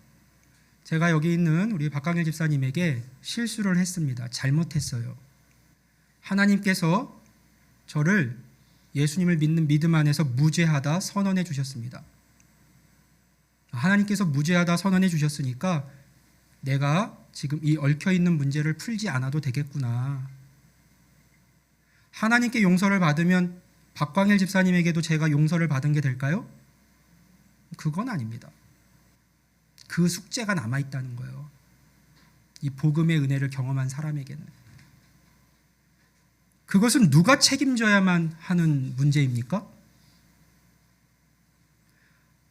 제가 여기 있는 우리 박강일 집사님에게 실수를 했습니다. 잘못했어요. 하나님께서 저를 예수님을 믿는 믿음 안에서 무죄하다 선언해 주셨습니다. 하나님께서 무죄하다 선언해 주셨으니까 내가 지금 이 얽혀있는 문제를 풀지 않아도 되겠구나. 하나님께 용서를 받으면 박광일 집사님에게도 제가 용서를 받은 게 될까요? 그건 아닙니다. 그 숙제가 남아있다는 거예요. 이 복음의 은혜를 경험한 사람에게는. 그것은 누가 책임져야만 하는 문제입니까?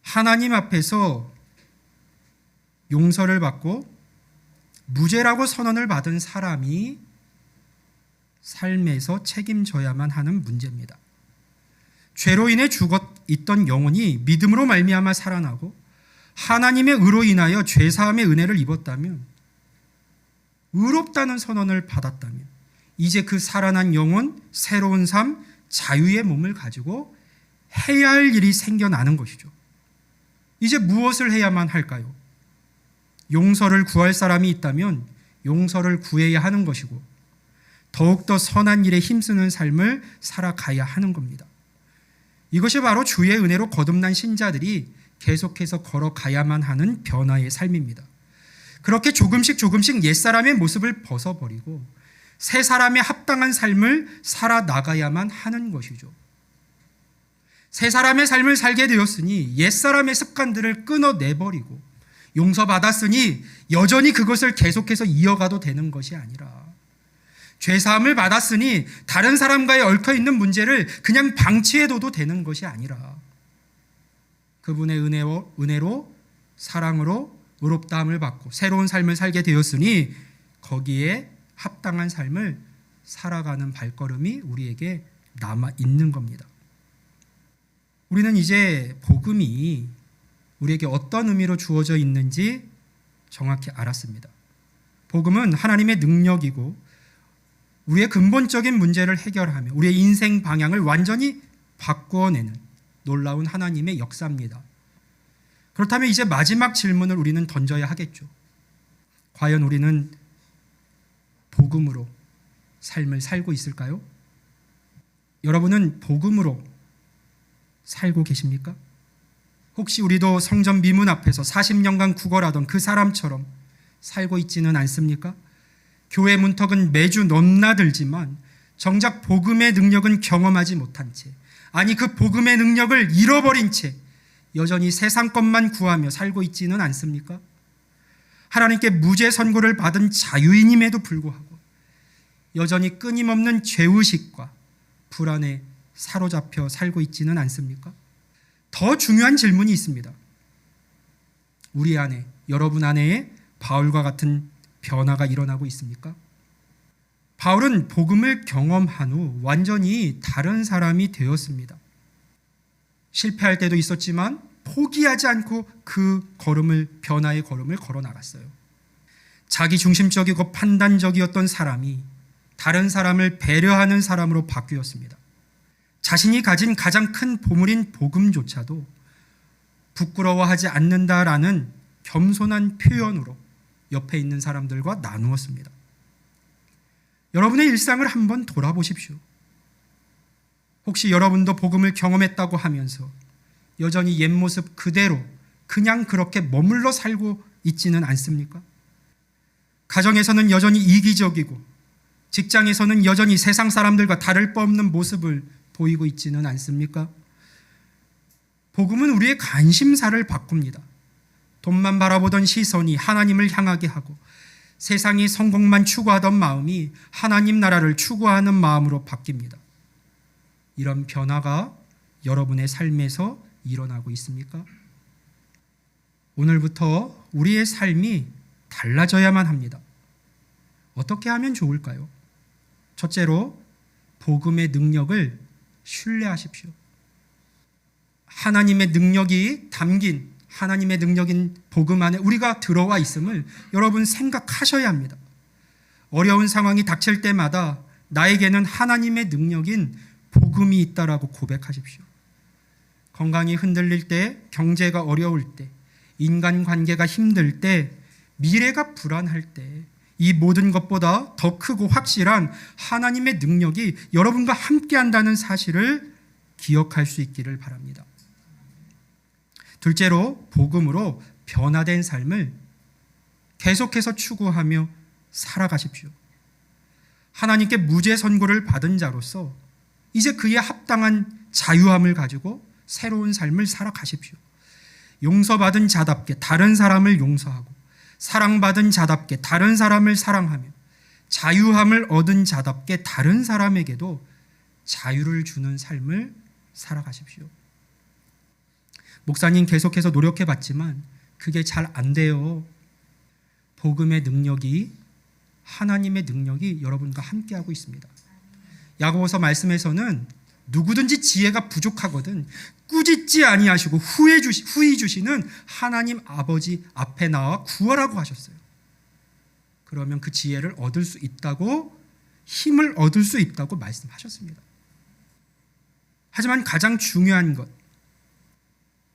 하나님 앞에서 용서를 받고 무죄라고 선언을 받은 사람이 삶에서 책임져야만 하는 문제입니다. 죄로 인해 죽어 있던 영혼이 믿음으로 말미암아 살아나고 하나님의 의로 인하여 죄사함의 은혜를 입었다면, 의롭다는 선언을 받았다면 이제 그 살아난 영혼, 새로운 삶, 자유의 몸을 가지고 해야 할 일이 생겨나는 것이죠. 이제 무엇을 해야만 할까요? 용서를 구할 사람이 있다면 용서를 구해야 하는 것이고 더욱더 선한 일에 힘쓰는 삶을 살아가야 하는 겁니다. 이것이 바로 주의 은혜로 거듭난 신자들이 계속해서 걸어가야만 하는 변화의 삶입니다. 그렇게 조금씩 옛사람의 모습을 벗어버리고 새 사람의 합당한 삶을 살아나가야만 하는 것이죠. 새 사람의 삶을 살게 되었으니 옛사람의 습관들을 끊어내버리고 용서받았으니 여전히 그것을 계속해서 이어가도 되는 것이 아니라 죄사함을 받았으니 다른 사람과의 얽혀있는 문제를 그냥 방치해둬도 되는 것이 아니라 그분의 은혜로 사랑으로 의롭다함을 받고 새로운 삶을 살게 되었으니 거기에 합당한 삶을 살아가는 발걸음이 우리에게 남아 있는 겁니다. 우리는 이제 복음이 우리에게 어떤 의미로 주어져 있는지 정확히 알았습니다. 복음은 하나님의 능력이고 우리의 근본적인 문제를 해결하며 우리의 인생 방향을 완전히 바꾸어내는 놀라운 하나님의 역사입니다. 그렇다면 이제 마지막 질문을 우리는 던져야 하겠죠. 과연 우리는 복음으로 삶을 살고 있을까요? 여러분은 복음으로 살고 계십니까? 혹시 우리도 성전 미문 앞에서 40년간 구걸하던 그 사람처럼 살고 있지는 않습니까? 교회 문턱은 매주 넘나들지만 정작 복음의 능력은 경험하지 못한 채, 아니 그 복음의 능력을 잃어버린 채 여전히 세상 것만 구하며 살고 있지는 않습니까? 하나님께 무죄 선고를 받은 자유인임에도 불구하고 여전히 끊임없는 죄의식과 불안에 사로잡혀 살고 있지는 않습니까? 더 중요한 질문이 있습니다. 우리 안에, 여러분 안에 바울과 같은 변화가 일어나고 있습니까? 바울은 복음을 경험한 후 완전히 다른 사람이 되었습니다. 실패할 때도 있었지만 포기하지 않고 그 변화의 걸음을 걸어 나갔어요. 자기 중심적이고 판단적이었던 사람이 다른 사람을 배려하는 사람으로 바뀌었습니다. 자신이 가진 가장 큰 보물인 복음조차도 부끄러워하지 않는다라는 겸손한 표현으로 옆에 있는 사람들과 나누었습니다. 여러분의 일상을 한번 돌아보십시오. 혹시 여러분도 복음을 경험했다고 하면서 여전히 옛 모습 그대로 그냥 그렇게 머물러 살고 있지는 않습니까? 가정에서는 여전히 이기적이고 직장에서는 여전히 세상 사람들과 다를 바 없는 모습을 보이고 있지는 않습니까? 복음은 우리의 관심사를 바꿉니다. 돈만 바라보던 시선이 하나님을 향하게 하고 세상이 성공만 추구하던 마음이 하나님 나라를 추구하는 마음으로 바뀝니다. 이런 변화가 여러분의 삶에서 일어나고 있습니까? 오늘부터 우리의 삶이 달라져야만 합니다. 어떻게 하면 좋을까요? 첫째로 복음의 능력을 신뢰하십시오. 하나님의 능력이 담긴 하나님의 능력인 복음 안에 우리가 들어와 있음을 여러분 생각하셔야 합니다. 어려운 상황이 닥칠 때마다 나에게는 하나님의 능력인 복음이 있다라고 고백하십시오. 건강이 흔들릴 때, 경제가 어려울 때, 인간관계가 힘들 때, 미래가 불안할 때 이 모든 것보다 더 크고 확실한 하나님의 능력이 여러분과 함께한다는 사실을 기억할 수 있기를 바랍니다. 둘째로 복음으로 변화된 삶을 계속해서 추구하며 살아가십시오. 하나님께 무죄 선고를 받은 자로서 이제 그에 합당한 자유함을 가지고 새로운 삶을 살아가십시오. 용서받은 자답게 다른 사람을 용서하고 사랑받은 자답게 다른 사람을 사랑하며 자유함을 얻은 자답게 다른 사람에게도 자유를 주는 삶을 살아가십시오. 목사님 계속해서 노력해봤지만 그게 잘 안 돼요. 복음의 능력이, 하나님의 능력이 여러분과 함께하고 있습니다. 야고보서 말씀에서는 누구든지 지혜가 부족하거든 꾸짖지 아니하시고 후히 주시는 하나님 아버지 앞에 나와 구하라고 하셨어요. 그러면 그 지혜를 얻을 수 있다고, 힘을 얻을 수 있다고 말씀하셨습니다. 하지만 가장 중요한 것,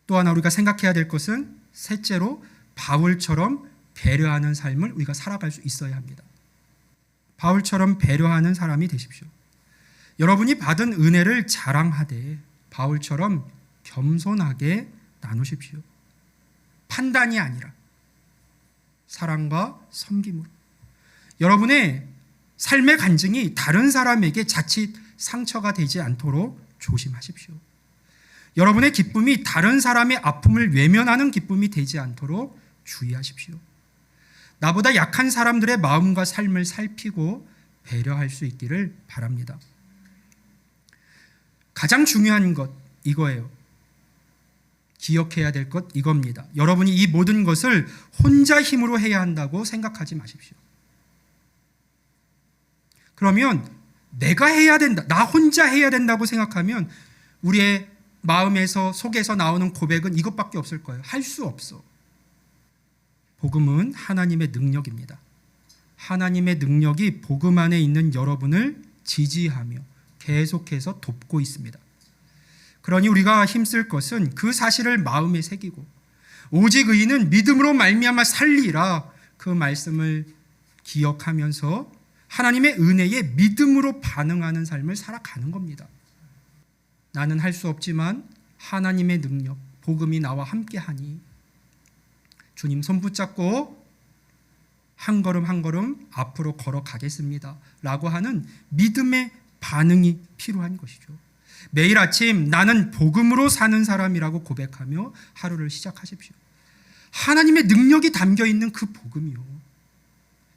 또 하나 우리가 생각해야 될 것은 셋째로 바울처럼 배려하는 삶을 우리가 살아갈 수 있어야 합니다. 바울처럼 배려하는 사람이 되십시오. 여러분이 받은 은혜를 자랑하되 바울처럼 겸손하게 나누십시오. 판단이 아니라 사랑과 섬김으로. 여러분의 삶의 간증이 다른 사람에게 자칫 상처가 되지 않도록 조심하십시오. 여러분의 기쁨이 다른 사람의 아픔을 외면하는 기쁨이 되지 않도록 주의하십시오. 나보다 약한 사람들의 마음과 삶을 살피고 배려할 수 있기를 바랍니다. 가장 중요한 것 이거예요. 기억해야 될 것 이겁니다. 여러분이 이 모든 것을 혼자 힘으로 해야 한다고 생각하지 마십시오. 그러면 내가 해야 된다, 나 혼자 해야 된다고 생각하면 우리의 마음에서, 속에서 나오는 고백은 이것밖에 없을 거예요. 할 수 없어. 복음은 하나님의 능력입니다. 하나님의 능력이 복음 안에 있는 여러분을 지지하며 계속해서 돕고 있습니다. 그러니 우리가 힘쓸 것은 그 사실을 마음에 새기고 오직 의인은 믿음으로 말미암아 살리라, 그 말씀을 기억하면서 하나님의 은혜에 믿음으로 반응하는 삶을 살아가는 겁니다. 나는 할 수 없지만 하나님의 능력, 복음이 나와 함께하니 주님 손 붙잡고 한 걸음 한 걸음 앞으로 걸어가겠습니다 라고 하는 믿음의 반응이 필요한 것이죠. 매일 아침 나는 복음으로 사는 사람이라고 고백하며 하루를 시작하십시오. 하나님의 능력이 담겨 있는 그 복음이요,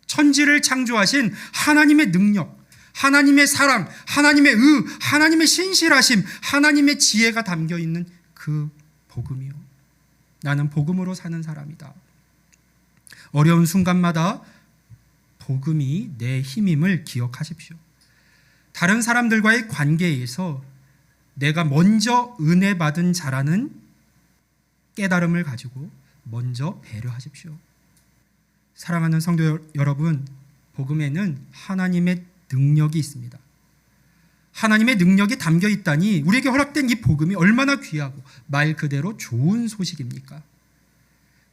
천지를 창조하신 하나님의 능력, 하나님의 사랑, 하나님의 하나님의 신실하심, 하나님의 지혜가 담겨 있는 그 복음이요, 나는 복음으로 사는 사람이다. 어려운 순간마다 복음이 내 힘임을 기억하십시오. 다른 사람들과의 관계에서 내가 먼저 은혜 받은 자라는 깨달음을 가지고 먼저 배려하십시오. 사랑하는 성도 여러분, 복음에는 하나님의 능력이 있습니다. 하나님의 능력이 담겨 있다니 우리에게 허락된 이 복음이 얼마나 귀하고 말 그대로 좋은 소식입니까?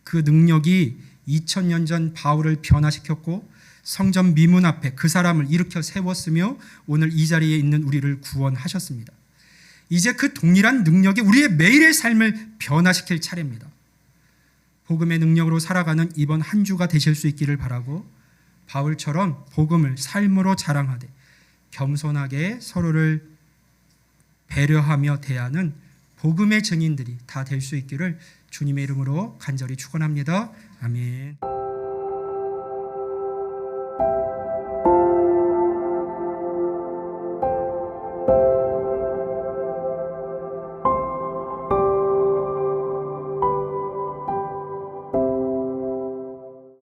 그 능력이 2000년 전 바울을 변화시켰고 성전 미문 앞에 그 사람을 일으켜 세웠으며 오늘 이 자리에 있는 우리를 구원하셨습니다. 이제 그 동일한 능력이 우리의 매일의 삶을 변화시킬 차례입니다. 복음의 능력으로 살아가는 이번 한 주가 되실 수 있기를 바라고, 바울처럼 복음을 삶으로 자랑하되 겸손하게 서로를 배려하며 대하는 복음의 증인들이 다 될 수 있기를 주님의 이름으로 간절히 축원합니다. 아멘.